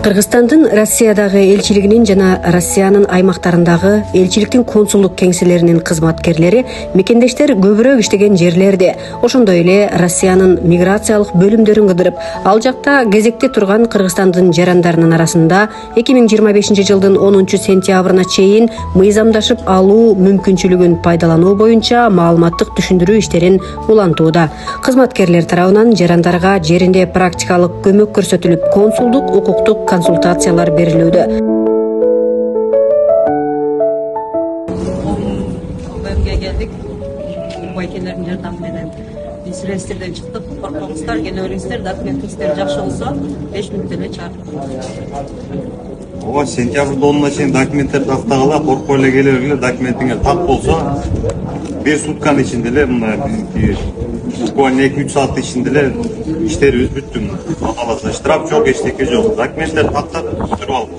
Кыргызстандын Россиядагы элчилигинин жана Россиянын аймактарындагы элчиликтин консулдук кеңселеринин кызматкерлери мекендештер көбүрөөк иштеген жерлерде, ошондой эле Россиянын миграциялык бөлүмдөрүн кыдырып, ал жакта кезекте турган Кыргызстандын жарандарынын арасында 2025 жылдын 10 сентябрына чейин мыйзамдашып алуу мүмкүнчүлүгүн пайдалануу боюнча маалыматтык түшүндүрүү иштерин улантууда. Кызматкерлер тарабынан жарандарга жеринде практикалык көмөк көрсөтүлүп, консулдук укуктук консультациялар берилүүдө. Бөлümге geldik. Baykenlerin yardımı menен biz reislerden çıktık. Korkmamızlar, gene reisler, dokumentler жақсы olsa 5 minut ele çağırdık. Ова сентябрда 10-на чейин документтер тактагыла, коркпой эле келе документиңер так болсо 1 сутканын ичинде эле мына биздики буквально 2-3 саат ичинде эле иштерибиз бүттү. Каласа штраф жок, эчтеке жок. Документтер тактап бүтүрүп алып.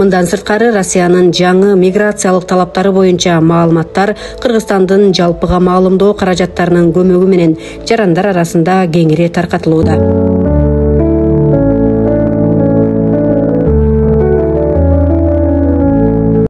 Мындан сырткары Россиянын жаңы миграциялык талаптары боюнча маалыматтар Кыргызстандын жалпыга маалымдоо каражаттарынын көмөгү менен жарандар арасында кеңири таркатылууда.